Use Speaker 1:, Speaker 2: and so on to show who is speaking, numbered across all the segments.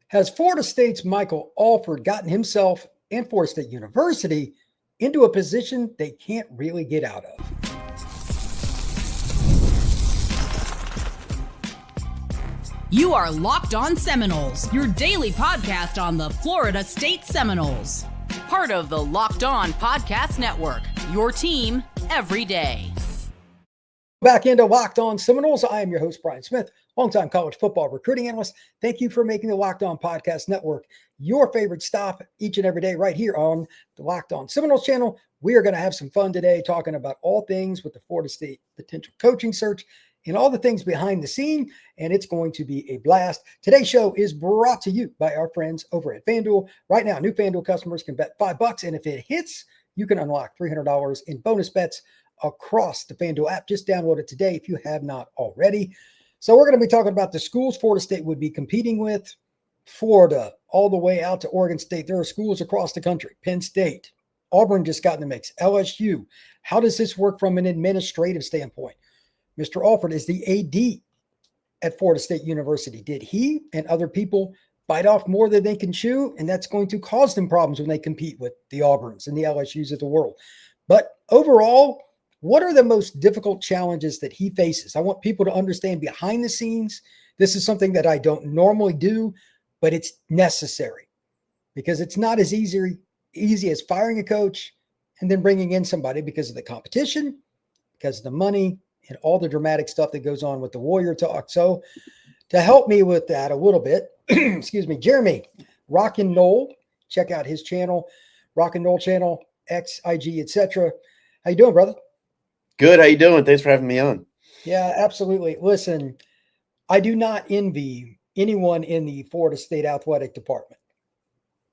Speaker 1: Has Florida State's Michael Alford gotten himself and Florida State University into a position they can't really get out of?
Speaker 2: You are Locked On Seminoles, your daily podcast on the Florida State Seminoles. Part of the Locked On Podcast Network, your team every day.
Speaker 1: Back into Locked On Seminoles. I am your host, Brian Smith, longtime college football recruiting analyst. Thank you for making the Locked On Podcast Network your favorite stop each and every day right here on the Locked On Seminoles channel. We are going to have some fun today talking about all things with the Florida State potential coaching search and all the things behind the scene, and it's going to be a blast. Today's show is brought to you by our friends over at FanDuel. Right now, new FanDuel customers can bet $5, and if it hits, you can unlock $300 in bonus bets across the FanDuel app. Just download it today if you have not already. So we're going to be talking about the schools Florida State would be competing with. Florida, all the way out to Oregon State. There are schools across the country. Penn State, Auburn just got in the mix. LSU. How does this work from an administrative standpoint? Mr. Alford is the AD at Florida State University. Did he and other people bite off more than they can chew? And that's going to cause them problems when they compete with the Auburns and the LSUs of the world. But overall, what are the most difficult challenges that he faces? I want people to understand behind the scenes. This is something that I don't normally do, but it's necessary because it's not as easy as firing a coach and then bringing in somebody because of the competition, because of the money, and all the dramatic stuff that goes on with the Warrior talk. So to help me with that a little bit, excuse me, Jeremy, Rockin' Nole, check out his channel, Rockin' Nole channel, X, IG, etc. How you doing, brother?
Speaker 3: Good. How you doing? Thanks for having me on.
Speaker 1: Yeah, absolutely. Listen, I do not envy anyone in the Florida State athletic department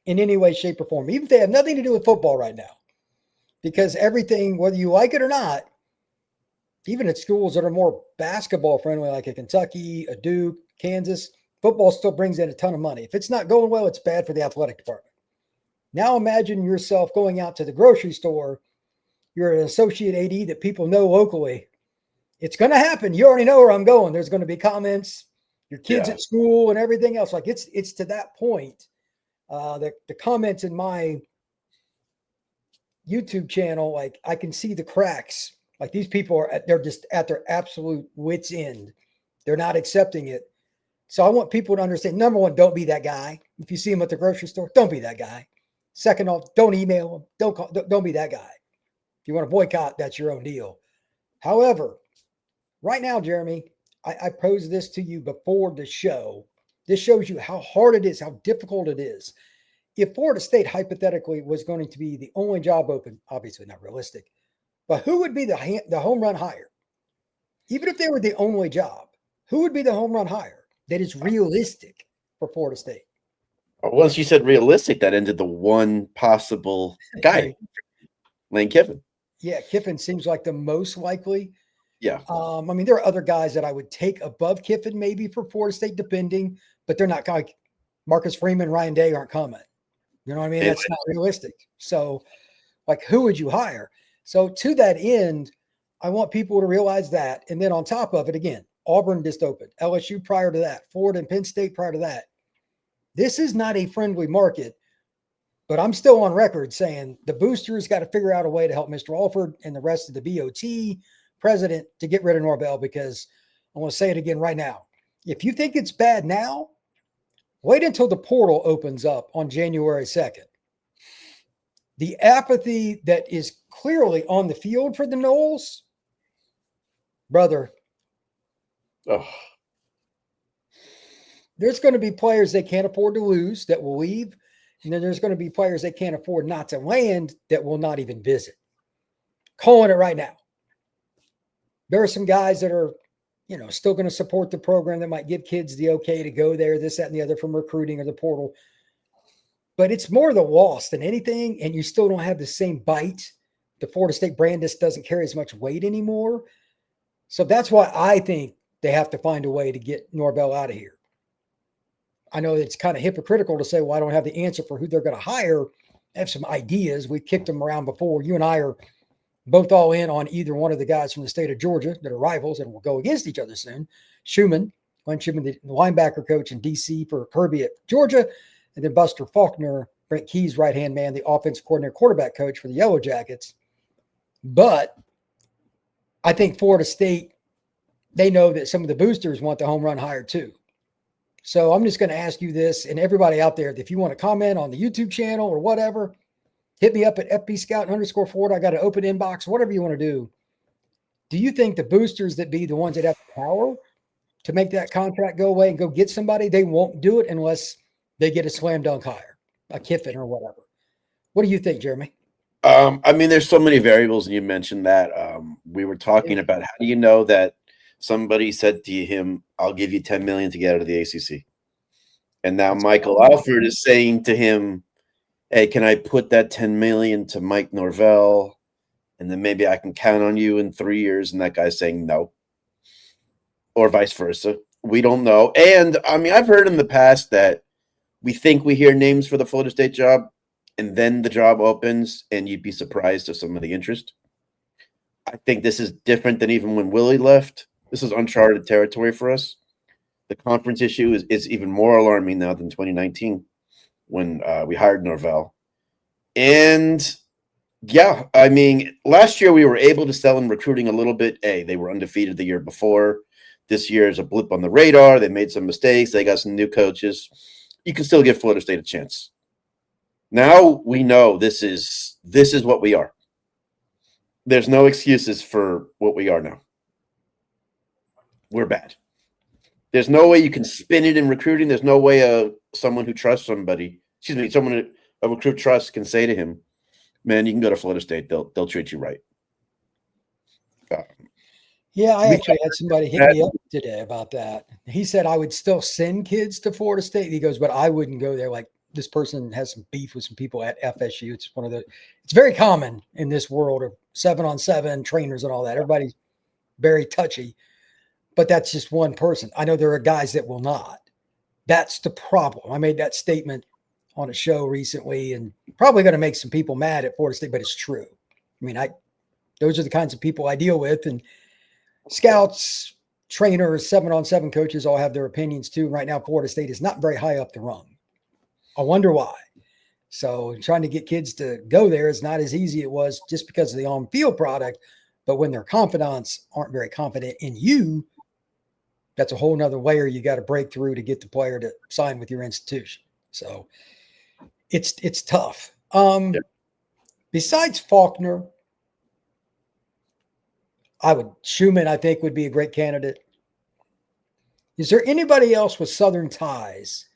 Speaker 1: in any way, shape, or form, even if they have nothing to do with football right now, because everything, whether you like it or not, even at schools that are more basketball friendly, like a Kentucky, a Duke, Kansas, football still brings in a ton of money. If it's not going well, it's bad for the athletic department. Now imagine yourself going out to the grocery store. You're an associate AD that people know locally. It's going to happen. You already know where I'm going. There's going to be comments, your kids at school and everything else. Like it's to that point. The comments in my YouTube channel, like I can see the cracks. Like these people they're just at their absolute wits end. They're not accepting it. So I want people to understand, number one, don't be that guy. If you see them at the grocery store, don't be that guy. Second off, don't email them. Don't be that guy. If you want to boycott, that's your own deal. However, right now, Jeremy, I posed this to you before the show. This shows you how hard it is, how difficult it is. If Florida State hypothetically was going to be the only job open, obviously not realistic, but who would be the home run hire? Even if they were the only job, who would be the home run hire that is realistic for Florida State?
Speaker 3: Once you said realistic, that ended the one possible guy, Lane Kiffin.
Speaker 1: Yeah, Kiffin seems like the most likely.
Speaker 3: Yeah.
Speaker 1: I mean, there are other guys that I would take above Kiffin maybe for Florida State, depending, but they're not like Marcus Freeman, Ryan Day aren't coming. You know what I mean? That's not realistic. So, like, who would you hire? So to that end, I want people to realize that. And then on top of it, again, Auburn just opened, LSU prior to that, Florida and Penn State prior to that. This is not a friendly market, but I'm still on record saying the boosters got to figure out a way to help Mr. Alford and the rest of the BOT president to get rid of Norvell, because I want to say it again right now. If you think it's bad now, wait until the portal opens up on January 2nd. The apathy that is clearly on the field for the Noles, brother, there's going to be players they can't afford to lose that will leave. And then there's going to be players they can't afford not to land that will not even visit. Calling it right now. There are some guys that are, still going to support the program that might give kids the okay to go there, this, that, and the other from recruiting or the portal. But it's more the loss than anything, and you still don't have the same bite. The Florida State brand just doesn't carry as much weight anymore. So that's why I think they have to find a way to get Norvell out of here. I know it's kind of hypocritical to say, well, I don't have the answer for who they're going to hire. I have some ideas. We've kicked them around before. You and I are both all in on either one of the guys from the state of Georgia that are rivals and will go against each other soon. Schumann, Glenn Shipman, the linebacker coach in DC for Kirby at Georgia, and then Buster Faulkner, Brent Key's right-hand man, the offense coordinator, quarterback coach for the Yellow Jackets. But I think Florida State, they know that some of the boosters want the home run hire too. So I'm just going to ask you this, and everybody out there, if you want to comment on the YouTube channel or whatever, hit me up at FBScout_Florida. I got an open inbox, whatever you want to do. Do you think the boosters that be the ones that have the power to make that contract go away and go get somebody, they won't do it unless they get a slam dunk hire, a Kiffin or whatever? What do you think, Jeremy?
Speaker 3: I mean, there's so many variables, and you mentioned that. We were talking about how do you know that somebody said to him, I'll give you $10 million to get out of the ACC. And now Michael Alford is saying to him, hey, can I put that $10 million to Mike Norvell? And then maybe I can count on you in 3 years. And that guy's saying no. Or vice versa. We don't know. And I mean, I've heard in the past that we think we hear names for the Florida State job, and then the job opens and you'd be surprised at some of the interest. I think this is different than even when Willie left. This is uncharted territory for us. The conference issue is even more alarming now than 2019 when we hired Norvell. And yeah, I mean, last year we were able to sell in recruiting a little bit. Hey, they were undefeated the year before. This year is a blip on the radar. They made some mistakes. They got some new coaches. You can still give Florida State a chance. Now we know this is what we are. There's no excuses for what we are now. We're bad. There's no way you can spin it in recruiting. There's no way someone who trusts somebody, someone a recruit trusts can say to him, man, you can go to Florida State. They'll treat you right.
Speaker 1: Yeah, I actually had somebody hit me up today about that. He said I would still send kids to Florida State. He goes, but I wouldn't go there. Like, this person has some beef with some people at FSU. It's it's very common in this world of 7-on-7 trainers and all that. Everybody's very touchy, but that's just one person. I know there are guys that will not. That's the problem. I made that statement on a show recently and probably going to make some people mad at Florida State, but it's true. I mean, those are the kinds of people I deal with, and scouts, trainers, 7-on-7 coaches all have their opinions too. Right now, Florida State is not very high up the rung. I wonder why. So trying to get kids to go there is not as easy as it was just because of the on-field product. But when their confidants aren't very confident in you, that's a whole nother layer you got to break through to get the player to sign with your institution. So it's tough. Besides Faulkner, Schumann, I think, would be a great candidate. Is there anybody else with Southern ties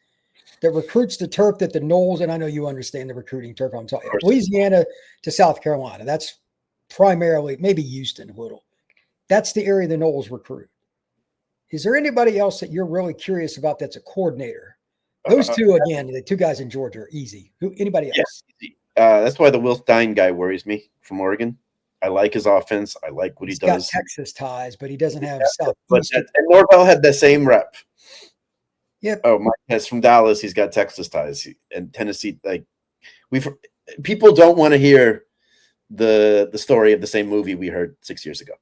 Speaker 1: that recruits the turf that the Noles, and I know you understand the recruiting turf I'm talking about, Louisiana to South Carolina. That's primarily, maybe Houston a little. That's the area the Noles recruit. Is there anybody else that you're really curious about that's a coordinator? Those two, again, the two guys in Georgia are easy. Anybody else?
Speaker 3: Yeah, that's why the Will Stein guy worries me from Oregon. I like his offense. I like what he does.
Speaker 1: He's got Texas ties, but he doesn't have South.
Speaker 3: And Norvell had the same rep.
Speaker 1: Yep.
Speaker 3: Oh, Mike has from Dallas. He's got Texas ties and Tennessee. Like people don't want to hear the story of the same movie we heard 6 years ago.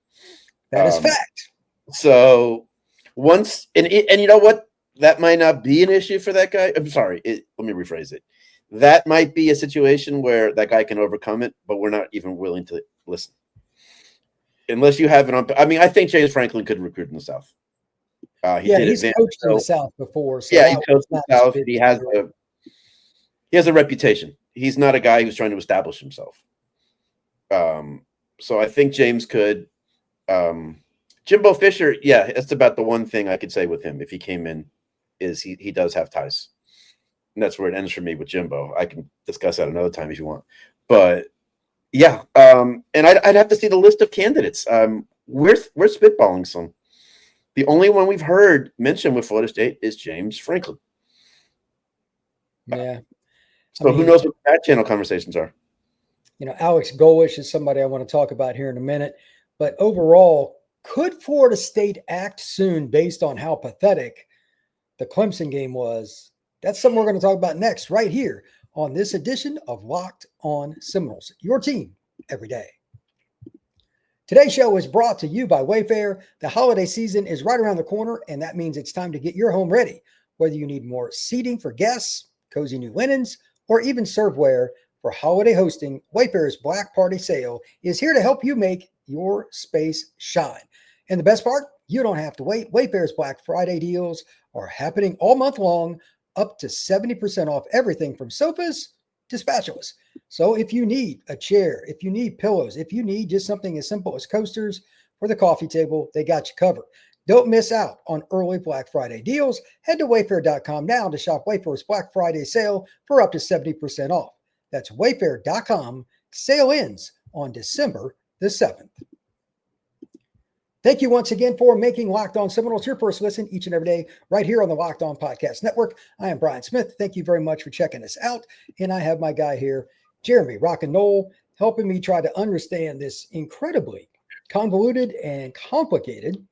Speaker 1: That is fact.
Speaker 3: So once and you know what? That might not be an issue for that guy. I'm sorry. Let me rephrase it. That might be a situation where that guy can overcome it, but we're not even willing to listen. Unless you have it on. I mean, I think James Franklin could recruit in the South.
Speaker 1: He's coached in the South before. So
Speaker 3: yeah, he coached in the South. He has a reputation. He's not a guy who's trying to establish himself. So I think James could. Jimbo Fisher, yeah, that's about the one thing I could say with him if he came in, is he does have ties. And that's where it ends for me with Jimbo. I can discuss that another time if you want. But yeah, and I'd have to see the list of candidates. We're spitballing some. The only one we've heard mentioned with Florida State is James Franklin.
Speaker 1: Yeah.
Speaker 3: So who knows what that channel conversations are?
Speaker 1: Alex Golish is somebody I want to talk about here in a minute. But overall, could Florida State act soon based on how pathetic the Clemson game was? That's something we're going to talk about next, right here on this edition of Locked On Seminoles, your team every day. Today's show is brought to you by Wayfair. The holiday season is right around the corner, and that means it's time to get your home ready. Whether you need more seating for guests, cozy new linens, or even serveware for holiday hosting, Wayfair's Black Party Sale is here to help you make your space shine. And the best part, you don't have to wait. Wayfair's Black Friday deals are happening all month long, up to 70% off everything from sofas to spatulas. So if you need a chair, if you need pillows, if you need just something as simple as coasters for the coffee table, they got you covered. Don't miss out on early Black Friday deals. Head to wayfair.com now to shop Wayfair's Black Friday sale for up to 70% off. That's wayfair.com. Sale ends on December the 7th. Thank you once again for making Locked On Seminoles your first listen each and every day right here on the Locked On Podcast Network. I am Brian Smith. Thank you very much for checking us out. And I have my guy here, Jeremy Rock and Noel, helping me try to understand this incredibly convoluted and complicated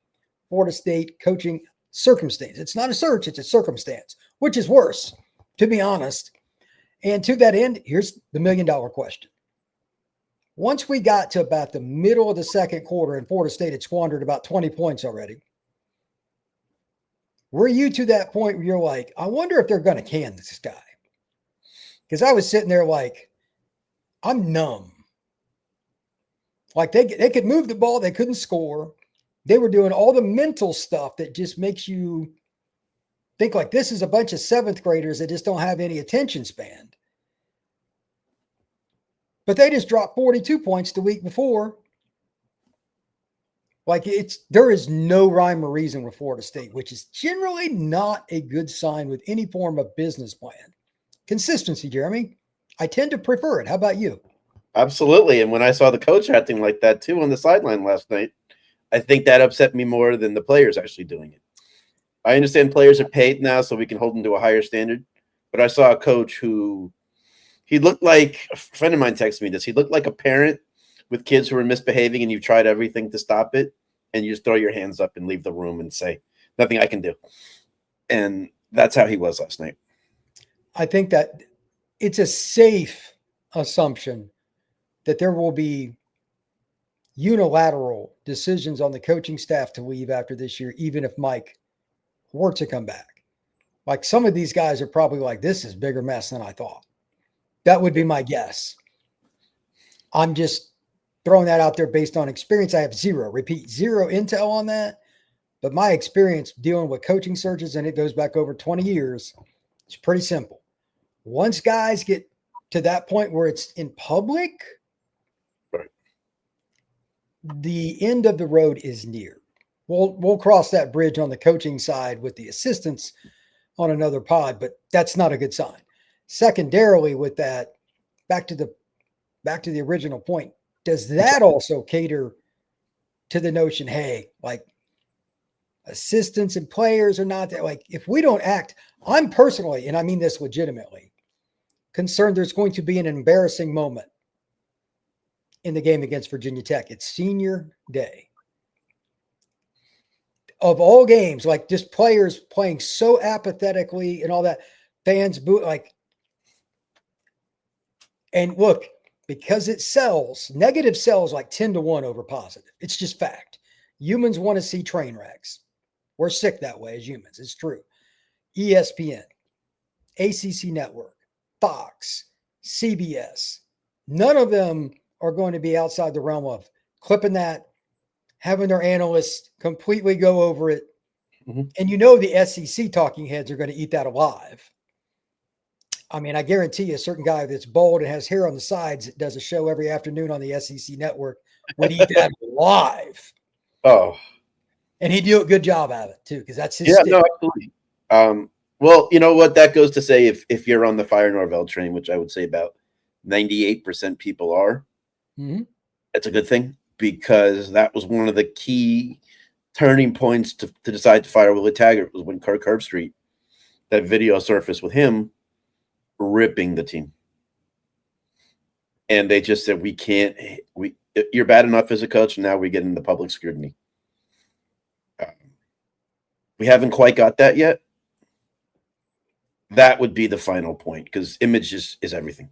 Speaker 1: Florida State coaching circumstance. It's not a search, it's a circumstance, which is worse, to be honest. And to that end, here's the $1 million question. Once we got to about the middle of the second quarter and Florida State had squandered about 20 points already, were you to that point where you're like, I wonder if they're going to can this guy? Because I was sitting there like, I'm numb. Like they could move the ball, they couldn't score. They were doing all the mental stuff that just makes you think like this is a bunch of seventh graders that just don't have any attention span. But they just dropped 42 points the week before. Like there is no rhyme or reason with Florida State, which is generally not a good sign with any form of business plan. Consistency, Jeremy. I tend to prefer it. How about you?
Speaker 3: Absolutely. And when I saw the coach acting like that too on the sideline last night, I think that upset me more than the players actually doing it. I understand players are paid now so we can hold them to a higher standard. But I saw a coach who he looked like a friend of mine texted me this. He looked like a parent with kids who are misbehaving and you've tried everything to stop it. And you just throw your hands up and leave the room and say, nothing I can do. And that's how he was last night.
Speaker 1: I think that it's a safe assumption that there will be unilateral decisions on the coaching staff to leave after this year, even if Mike were to come back. Like some of these guys are probably like, this is a bigger mess than I thought. That would be my guess. I'm just throwing that out there based on experience. I have zero intel on that. But my experience dealing with coaching searches, and it goes back over 20 years, it's pretty simple. Once guys get to that point where it's in public,
Speaker 3: right,
Speaker 1: the end of the road is near. We'll cross that bridge on the coaching side with the assistants on another pod, but that's not a good sign. Secondarily, with that, back to the original point, does that also cater to the notion, hey, like assistants and players are not that, like if we don't act, I'm personally, and I mean this legitimately, concerned there's going to be an embarrassing moment in the game against Virginia Tech. It's senior day. Of all games, like just players playing so apathetically and all that, fans boo, like, and look, because it sells, negative sells like 10-1 over positive. It's just fact. Humans want to see train wrecks. We're sick that way as humans. It's true. ESPN, ACC Network, Fox, CBS, none of them are going to be outside the realm of clipping that, having their analysts completely go over it.
Speaker 3: Mm-hmm.
Speaker 1: And you know the SEC talking heads are going to eat that alive. I mean, I guarantee you a certain guy that's bald and has hair on the sides that does a show every afternoon on the SEC network would eat that alive.
Speaker 3: Oh.
Speaker 1: And he'd do a good job at it too, because that's his
Speaker 3: stick.
Speaker 1: No,
Speaker 3: absolutely. Well, you know what? That goes to say if you're on the Fire Norvell train, which I would say about 98% people are, That's a good thing because that was one of the key turning points to decide to fire Willie Taggart was when Kirk Herbstreit, that video surfaced with him ripping the team. And they just said, you're bad enough as a coach, and now we get into public scrutiny. We haven't quite got that yet. That would be the final point because image is everything.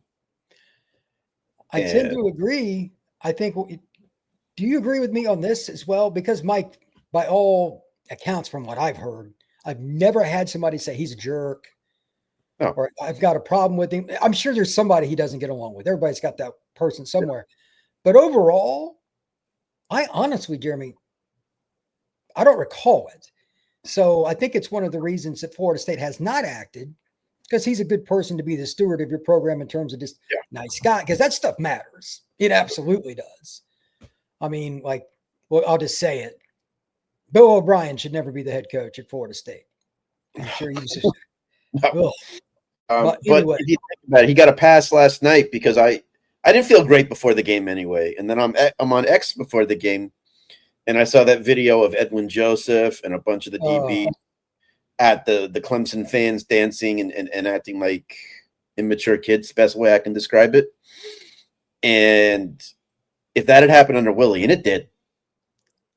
Speaker 1: I tend to agree. I think Do you agree with me on this as well? Because Mike, by all accounts from what I've heard, I've never had somebody say he's a jerk or I've got a problem with him. I'm sure there's somebody he doesn't get along with. Everybody's got that person somewhere. Yeah. But overall, I honestly, Jeremy, I don't recall it. So I think it's one of the reasons that Florida State has not acted, because he's a good person to be the steward of your program in terms of just nice guy, because that stuff matters. It absolutely does. I mean, like, well, I'll just say it. Bill O'Brien should never be the head coach at Florida State. I'm sure he was just
Speaker 3: but anyway. If you think about it, he got a pass last night because I didn't feel great before the game anyway. And then I'm on X before the game, and I saw that video of Edwin Joseph and a bunch of the DBs at the Clemson fans dancing and acting like immature kids, best way I can describe it. And if that had happened under Willie, and it did,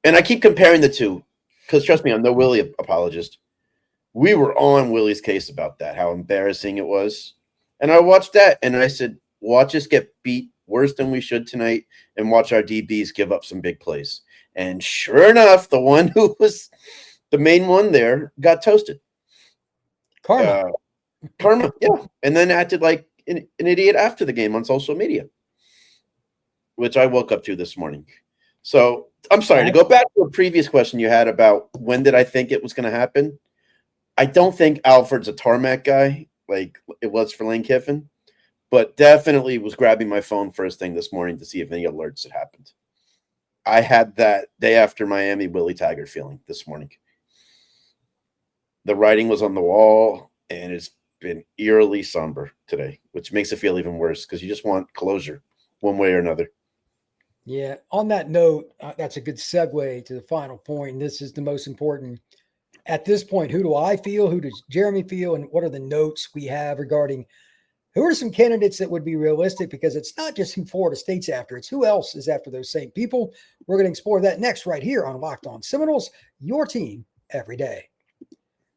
Speaker 3: and I keep comparing the two, because trust me, I'm no Willie apologist. We were on Willie's case about that, how embarrassing it was. And I watched that, and I said, watch us get beat worse than we should tonight, and watch our DBs give up some big plays. And sure enough, the one who was the main one there got toasted. Karma, yeah. And then acted like an idiot after the game on social media, which I woke up to this morning. So I'm sorry, to go back to a previous question you had about when did I think it was going to happen. I don't think Alford's a tarmac guy like it was for Lane Kiffin, but definitely was grabbing my phone first thing this morning to see if any alerts had happened. I had that day after Miami Willie Taggart feeling this morning. The writing was on the wall, and it's been eerily somber today, which makes it feel even worse because you just want closure one way or another.
Speaker 1: Yeah. On that note, that's a good segue to the final point. This is the most important. At this point, who do I feel? Who does Jeremy feel? And what are the notes we have regarding who are some candidates that would be realistic? Because it's not just who Florida State's after. It's who else is after those same people. We're going to explore that next right here on Locked On Seminoles, your team every day.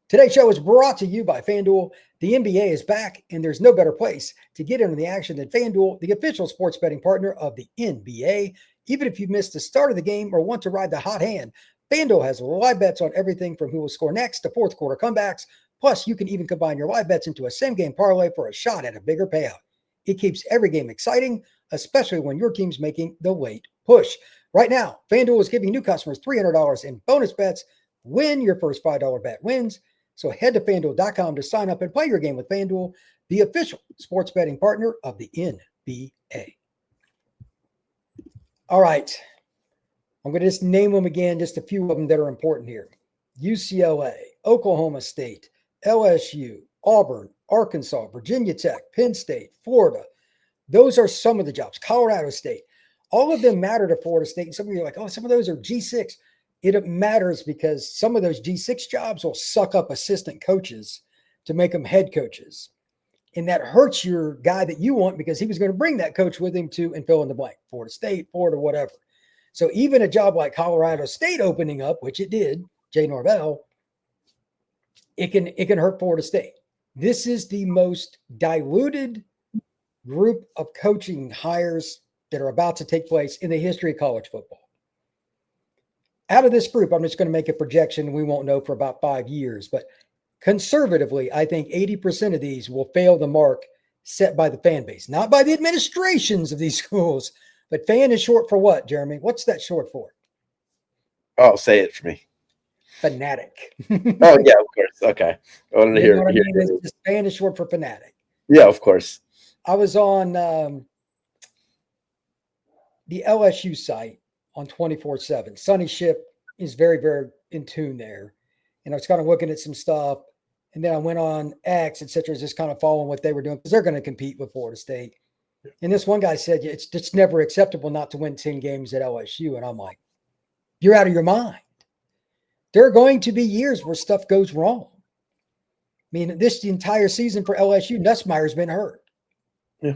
Speaker 1: Today's show is brought to you by FanDuel. The NBA is back, and there's no better place to get into the action than FanDuel, the official sports betting partner of the NBA. Even if you missed the start of the game or want to ride the hot hand, FanDuel has live bets on everything from who will score next to fourth quarter comebacks. Plus, you can even combine your live bets into a same-game parlay for a shot at a bigger payout. It keeps every game exciting, especially when your team's making the late push. Right now, FanDuel is giving new customers $300 in bonus bets when your first $5 bet wins. So head to FanDuel.com to sign up and play your game with FanDuel, the official sports betting partner of the NBA. All right. I'm going to just name them again, just a few of them that are important here. UCLA, Oklahoma State, LSU, Auburn, Arkansas, Virginia Tech, Penn State, Florida. Those are some of the jobs. Colorado State. All of them matter to Florida State. And some of you are like, oh, some of those are G6. It matters because some of those G6 jobs will suck up assistant coaches to make them head coaches. And that hurts your guy that you want because he was going to bring that coach with him to and fill in the blank. Florida State, Florida, whatever. So even a job like Colorado State opening up, which it did, Jay Norvell, it can hurt Florida State. This is the most diluted group of coaching hires that are about to take place in the history of college football. Out of this group, I'm just going to make a projection. We won't know for about 5 years, but conservatively, I think 80% of these will fail the mark set by the fan base, not by the administrations of these schools. But fan is short for what, Jeremy? What's that short for?
Speaker 3: Oh, say it for me.
Speaker 1: Fanatic.
Speaker 3: Oh, yeah, of course. Okay. I wanted to hear.
Speaker 1: Just fan is short for fanatic.
Speaker 3: Yeah, of course.
Speaker 1: I was on the LSU site on 24/7. Sonny Ship is very, very in tune there. And I was kind of looking at some stuff. And then I went on X, et cetera, just kind of following what they were doing because they're going to compete with Florida State. And this one guy said, it's never acceptable not to win 10 games at LSU. And I'm like, you're out of your mind. There are going to be years where stuff goes wrong. I mean, the entire season for LSU, Nussmeier's been hurt.
Speaker 3: Yeah.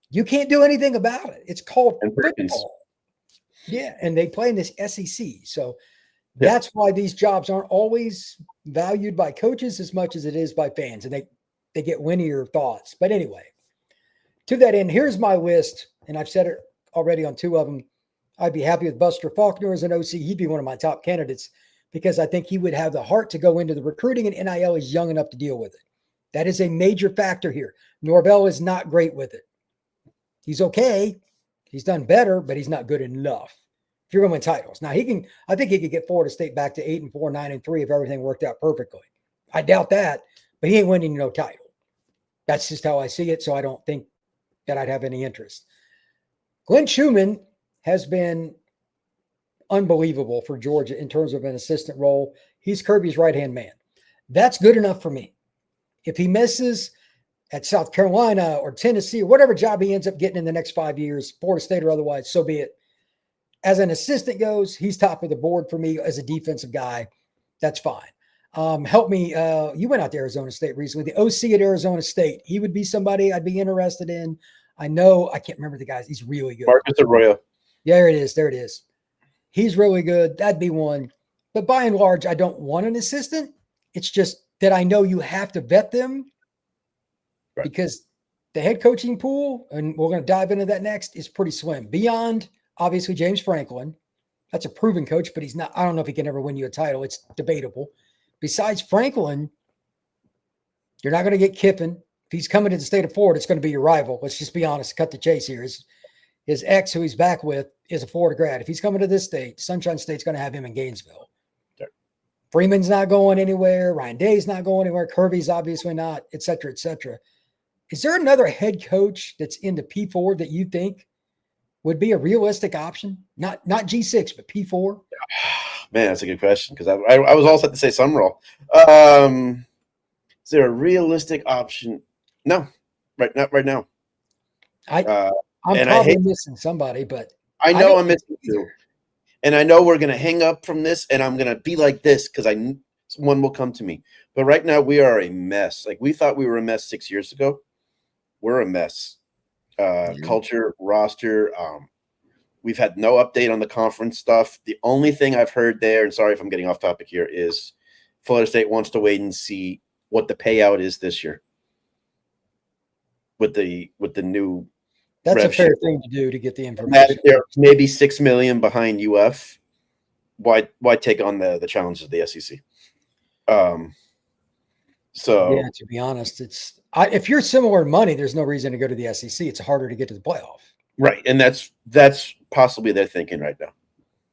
Speaker 1: You can't do anything about it. It's called football. Yeah, and they play in this SEC. So that's why these jobs aren't always valued by coaches as much as it is by fans. And they get linear thoughts. But anyway. To that end, here's my list, and I've said it already on 2 of them. I'd be happy with Buster Faulkner as an OC. He'd be one of my top candidates because I think he would have the heart to go into the recruiting, and NIL is young enough to deal with it. That is a major factor here. Norvell is not great with it. He's okay. He's done better, but he's not good enough. If you're going to win titles. Now I think he could get Florida State back to 8-4, 9-3 if everything worked out perfectly. I doubt that, but he ain't winning no title. That's just how I see it. So I don't think that I'd have any interest. Glenn Schumann has been unbelievable for Georgia in terms of an assistant role. He's Kirby's right-hand man. That's good enough for me. If he misses at South Carolina or Tennessee or whatever job he ends up getting in the next 5 years, Florida State or otherwise, so be it. As an assistant goes, he's top of the board for me as a defensive guy. That's fine. Help me. You went out to Arizona State recently. The OC at Arizona State. He would be somebody I'd be interested in. I can't remember the guys. He's really good.
Speaker 3: Marcus Arroyo.
Speaker 1: Yeah, there it is. There it is. He's really good. That'd be one. But by and large, I don't want an assistant. It's just that I know you have to vet them because the head coaching pool, and we're going to dive into that next, is pretty slim. Beyond, obviously, James Franklin. That's a proven coach, but he's not. I don't know if he can ever win you a title. It's debatable. Besides Franklin, you're not going to get Kiffin. If he's coming to the state of Florida, it's going to be your rival. Let's just be honest. Cut the chase here. His ex, who he's back with, is a Florida grad. If he's coming to this state, Sunshine State's going to have him in Gainesville.
Speaker 3: Sure.
Speaker 1: Freeman's not going anywhere. Ryan Day's not going anywhere. Kirby's obviously not, et cetera, et cetera. Is there another head coach that's into P4 that you think would be a realistic option? Not G6, but P4?
Speaker 3: Man, that's a good question because I was all set to say Summerall. Is there a realistic option? No, not right now.
Speaker 1: I'm probably missing somebody, but
Speaker 3: I know I'm missing two. And I know we're going to hang up from this, and I'm going to be like this because one will come to me. But right now, we are a mess. Like, we thought we were a mess 6 years ago. We're a mess. Culture, roster. We've had no update on the conference stuff. The only thing I've heard there, and sorry if I'm getting off topic here, is Florida State wants to wait and see what the payout is this year with the new.
Speaker 1: That's a fair thing to do to get the information.
Speaker 3: They're maybe $6 million behind UF. Why take on the challenges of the SEC? So
Speaker 1: yeah, to be honest, if you're similar money, there's no reason to go to the SEC. It's harder to get to the playoff.
Speaker 3: Right, and that's possibly their thinking right now.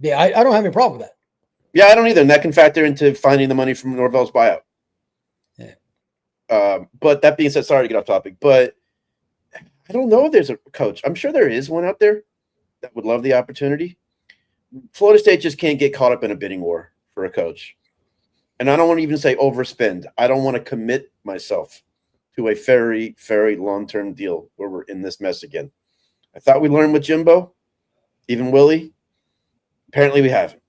Speaker 1: Yeah, I don't have any problem with that.
Speaker 3: Yeah, I don't either, and that can factor into finding the money from Norvell's buyout.
Speaker 1: Yeah.
Speaker 3: But that being said, sorry to get off topic, but I don't know if there's a coach. I'm sure there is one out there that would love the opportunity. Florida State just can't get caught up in a bidding war for a coach. And I don't want to even say overspend. I don't want to commit myself to a very, very long-term deal where we're in this mess again. I thought we learned with Jimbo, even Willie. Apparently we haven't.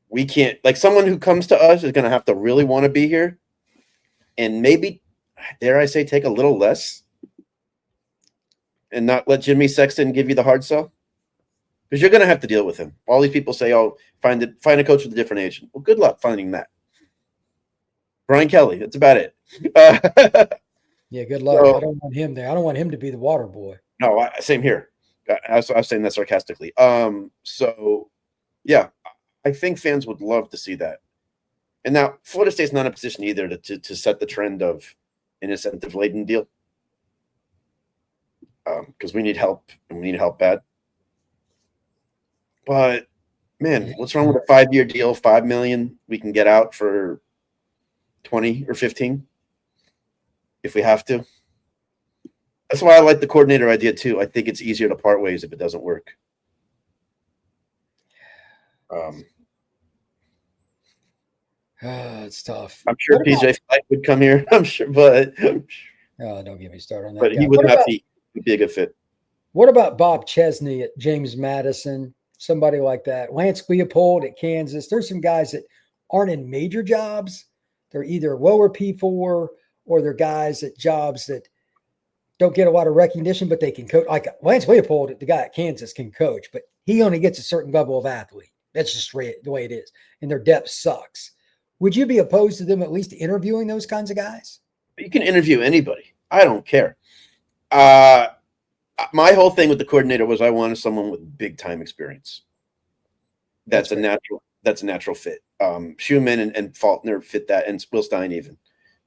Speaker 3: We can't, like, someone who comes to us is going to have to really want to be here and maybe, dare I say, take a little less and not let Jimmy Sexton give you the hard sell. Because you're going to have to deal with him. All these people say, oh, find a coach with a different agent. Well, good luck finding that. Brian Kelly, that's about it.
Speaker 1: Yeah, good luck. So, I don't want him there. I don't want him to be the water boy.
Speaker 3: No, same here. I was saying that sarcastically. So, yeah, I think fans would love to see that. And now Florida State's not in a position either to set the trend of an incentive-laden deal because we need help, and we need help bad. But, man, what's wrong with a 5-year deal, $5 million we can get out for 20 or 15 if we have to? That's why I like the coordinator idea, too. I think it's easier to part ways if it doesn't work.
Speaker 1: It's tough.
Speaker 3: I'm sure PJ Fleck would come here. I'm sure, but
Speaker 1: don't get me started on that.
Speaker 3: But
Speaker 1: guy.
Speaker 3: He would not be a good fit.
Speaker 1: What about Bob Chesney at James Madison? Somebody like that. Lance Leopold at Kansas. There's some guys that aren't in major jobs. They're either lower P4 or they're guys at jobs that don't get a lot of recognition, but they can coach. Like Lance Leopold, the guy at Kansas, can coach, but he only gets a certain level of athlete. That's just the way it is. And their depth sucks. Would you be opposed to them at least interviewing those kinds of guys?
Speaker 3: You can interview anybody. I don't care. my whole thing with the coordinator was I wanted someone with big time experience. That's a natural fit. Schumann and Faulkner fit that, and Will Stein even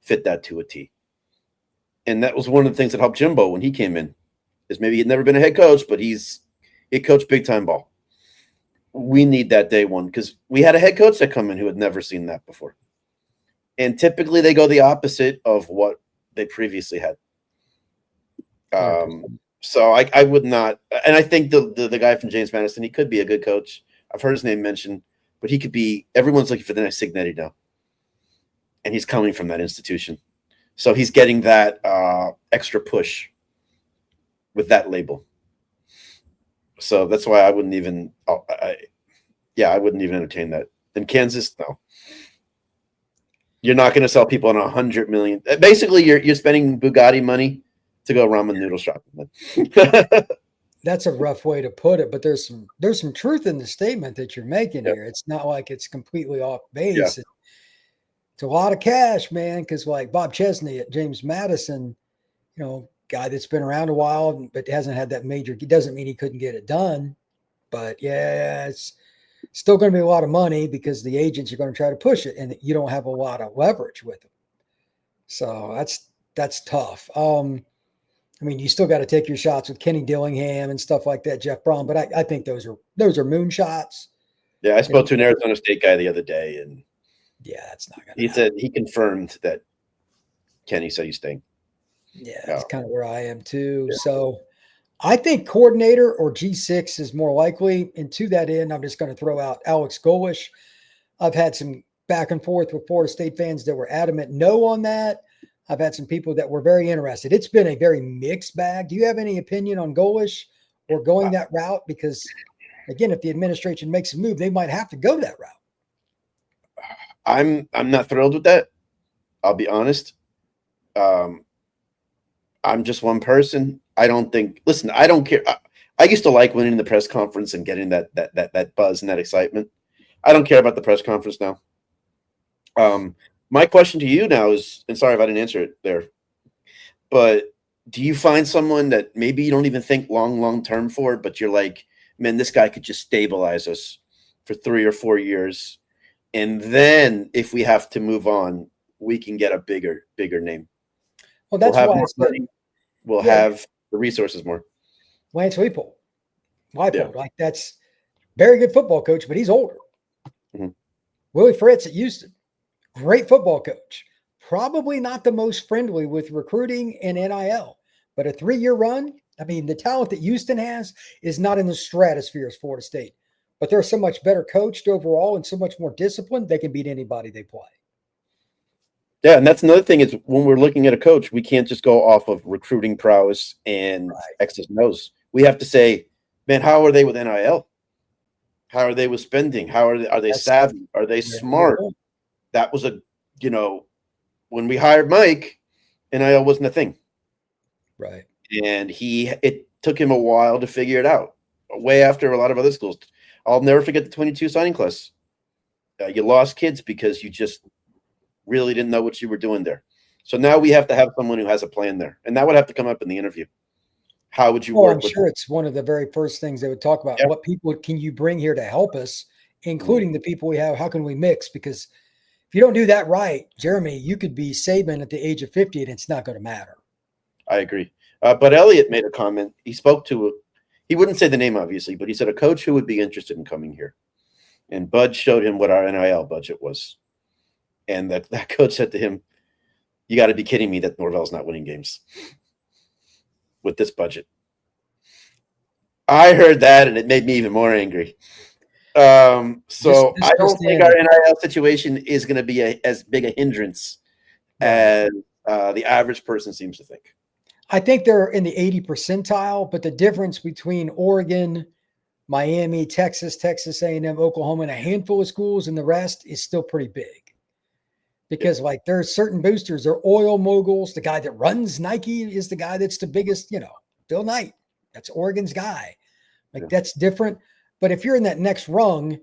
Speaker 3: fit that to a T. And that was one of the things that helped Jimbo when he came in. Is maybe he'd never been a head coach, but he coached big time ball. We need that day one because we had a head coach that come in who had never seen that before. And typically they go the opposite of what they previously had. So I would not, and I think the guy from James Madison, he could be a good coach. I've heard his name mentioned, but he could be, everyone's looking for the next Signetti now. And he's coming from that institution. So he's getting that extra push with that label. So that's why I wouldn't even, I wouldn't even entertain that. In Kansas, no. You're not going to sell people on $100 million. Basically, you're spending Bugatti money to go ramen noodle shopping.
Speaker 1: That's a rough way to put it, but there's some truth in the statement that you're making here. It's not like it's completely off base.
Speaker 3: Yeah.
Speaker 1: It's a lot of cash, man, because like Bob Chesney at James Madison, guy that's been around a while but hasn't had that major. It doesn't mean he couldn't get it done. But, yeah, it's still going to be a lot of money because the agents are going to try to push it, and you don't have a lot of leverage with them. So that's tough. You still got to take your shots with Kenny Dillingham and stuff like that, Jeff Braun, but I think those are moonshots.
Speaker 3: Yeah, I spoke to an Arizona State guy the other day, and
Speaker 1: that's not going
Speaker 3: to happen. Said he confirmed that Kenny said he's staying.
Speaker 1: Yeah, that's kind of where I am too. Yeah. So I think coordinator or G6 is more likely. And to that end, I'm just going to throw out Alex Golesh. I've had some back and forth with Florida State fans that were adamant no on that. I've had some people that were very interested. It's been a very mixed bag. Do you have any opinion on Golesh or going that route? Because, again, if the administration makes a move, they might have to go that route.
Speaker 3: I'm not thrilled with that. I'll be honest. I'm just one person. I don't care. I used to like winning the press conference and getting that buzz and that excitement. I don't care about the press conference now. My question to you now is, and sorry if I didn't answer it there, but do you find someone that maybe you don't even think long term for, but you're like, man, this guy could just stabilize us for 3 or 4 years. And then if we have to move on, we can get a bigger name.
Speaker 1: Well, that's why
Speaker 3: we'll have the resources more.
Speaker 1: Lance Leipold. Like that's very good football coach, but he's older. Mm-hmm. Willie Fritz at Houston. Great football coach. Probably not the most friendly with recruiting and NIL, but a 3-year run. The talent that Houston has is not in the stratosphere as Florida State, but they're so much better coached overall and so much more disciplined. They can beat anybody they play.
Speaker 3: Yeah, and that's another thing is when we're looking at a coach, we can't just go off of recruiting prowess and X's and O's. We have to say, man, how are they with NIL? How are they with spending? How are they savvy? Are they smart? That was when we hired Mike, NIL wasn't a thing.
Speaker 1: Right.
Speaker 3: And it took him a while to figure it out, way after a lot of other schools. I'll never forget the 22 signing class. You lost kids because you just really didn't know what you were doing there. So now we have to have someone who has a plan there. And that would have to come up in the interview. How would you work with
Speaker 1: them? It's one of the very first things they would talk about. Yep. What people can you bring here to help us, including the people we have? How can we mix? Because if you don't do that right, Jeremy, you could be Saban at the age of 50 and it's not going to matter.
Speaker 3: I agree. But Elliott made a comment. He spoke to he wouldn't say the name, obviously, but he said a coach who would be interested in coming here. And Bud showed him what our NIL budget was. And that coach said to him, you got to be kidding me that Norvell's not winning games with this budget. I heard that, and it made me even more angry. I don't think our NIL situation is going to be as big a hindrance as the average person seems to think.
Speaker 1: I think they're in the 80 percentile, but the difference between Oregon, Miami, Texas A&M, Oklahoma, and a handful of schools and the rest is still pretty big. Because there's certain boosters, they're oil moguls. The guy that runs Nike is the guy that's the biggest, Bill Knight. That's Oregon's guy. That's different. But if you're in that next rung,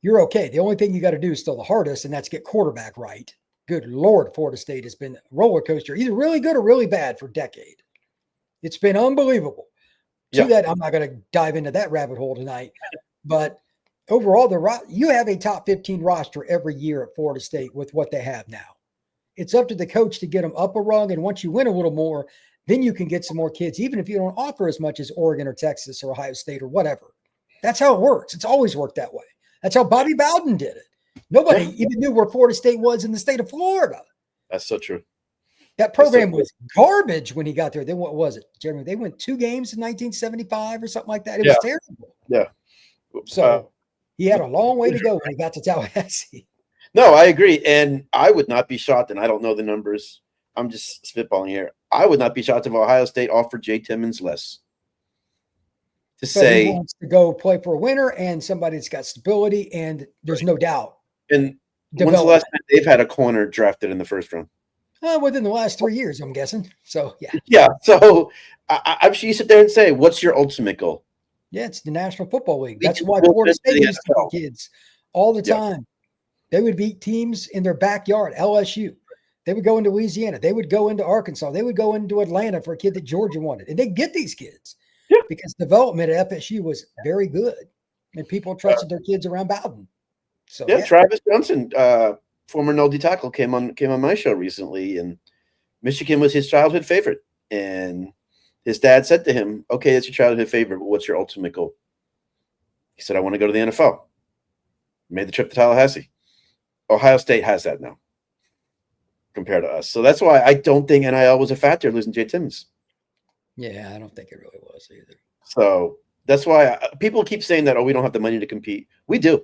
Speaker 1: you're okay. The only thing you got to do is still the hardest, and that's get quarterback right. Good Lord, Florida State has been a roller coaster, either really good or really bad for a decade. It's been unbelievable. To that, I'm not going to dive into that rabbit hole tonight. But overall, you have a top 15 roster every year at Florida State with what they have now. It's up to the coach to get them up a rung. And once you win a little more, then you can get some more kids, even if you don't offer as much as Oregon or Texas or Ohio State or whatever. That's how it works. It's always worked that way. That's how Bobby Bowden did it. Nobody even knew where Florida State was in the state of Florida.
Speaker 3: That's so true.
Speaker 1: That program was garbage when he got there. Then what was it, Jeremy? They went 2 games in 1975 or something like that. It was terrible.
Speaker 3: Yeah.
Speaker 1: So he had a long way to go when he got to Tallahassee.
Speaker 3: No, I agree. And I would not be shocked, and I don't know the numbers. I'm just spitballing here. I would not be shocked if Ohio State offered Jay Timmons less. To say
Speaker 1: he wants to go play for a winner and somebody that's got stability, and there's no doubt.
Speaker 3: And when's the last time they've had a corner drafted in the first round?
Speaker 1: Within the last 3 years, I'm guessing. So, yeah.
Speaker 3: Yeah. So I'm sure you sit there and say, what's your ultimate goal?
Speaker 1: Yeah, it's the National Football League. That's why Florida State used to beat kids all the time. They would beat teams in their backyard, LSU. They would go into Louisiana. They would go into Arkansas. They would go into Atlanta for a kid that Georgia wanted. And they'd get these kids because development at FSU was very good. And people trusted their kids around Bowden. So,
Speaker 3: Travis Johnson, former Nole tackle, came on my show recently, and Michigan was his childhood favorite. And his dad said to him, okay, that's your childhood favorite, but what's your ultimate goal? He said, I want to go to the NFL. Made the trip to Tallahassee. Ohio State has that now compared to us. So that's why I don't think NIL was a factor losing Jay Timmons.
Speaker 1: Yeah, I don't think it really was either.
Speaker 3: So that's why people keep saying that, we don't have the money to compete. We do.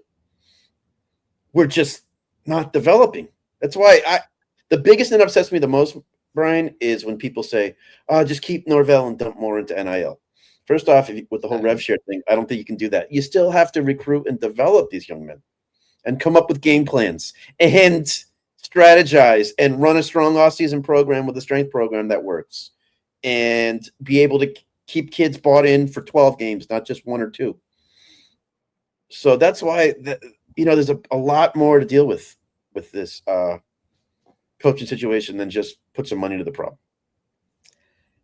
Speaker 3: We're just not developing. That's why the biggest thing that upsets me the most, Brian, is when people say, just keep Norvell and dump more into NIL. First off, with the whole rev share thing, I don't think you can do that. You still have to recruit and develop these young men and come up with game plans and strategize and run a strong off-season program with a strength program that works and be able to keep kids bought in for 12 games, not just 1 or 2. So that's why, there's a lot more to deal with this coaching situation than just put some money to the problem.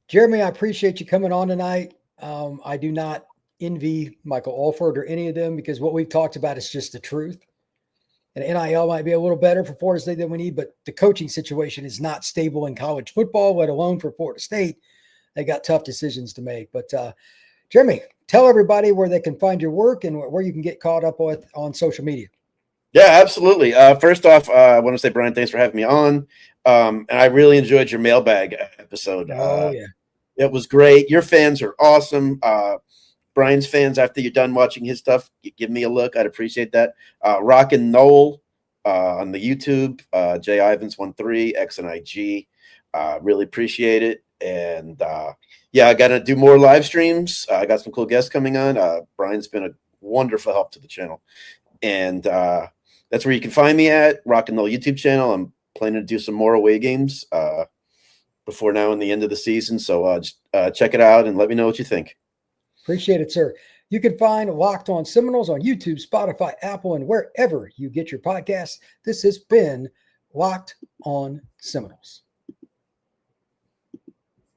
Speaker 1: Jeremy, I appreciate you coming on tonight. I do not envy Michael Alford or any of them because what we've talked about is just the truth. And NIL might be a little better for Florida State than we need, but the coaching situation is not stable in college football, let alone for Florida State. They got tough decisions to make. But Jeremy, tell everybody where they can find your work and where you can get caught up with on social media.
Speaker 3: Yeah, absolutely. First off, I want to say, Brian, thanks for having me on. And I really enjoyed your mailbag episode. It was great. Your fans are awesome. Brian's fans, after you're done watching his stuff, give me a look. I'd appreciate that. Rockin' Nole on the YouTube, J Ivans13, X and IG. Really appreciate it. And I got to do more live streams. I got some cool guests coming on. Brian's been a wonderful help to the channel. And that's where you can find me at Rockin' Nole YouTube channel. I'm planning to do some more away games before now and the end of the season. So just check it out and let me know what you think.
Speaker 1: Appreciate it, sir. You can find Locked On Seminoles on YouTube, Spotify, Apple, and wherever you get your podcasts. This has been Locked On Seminoles.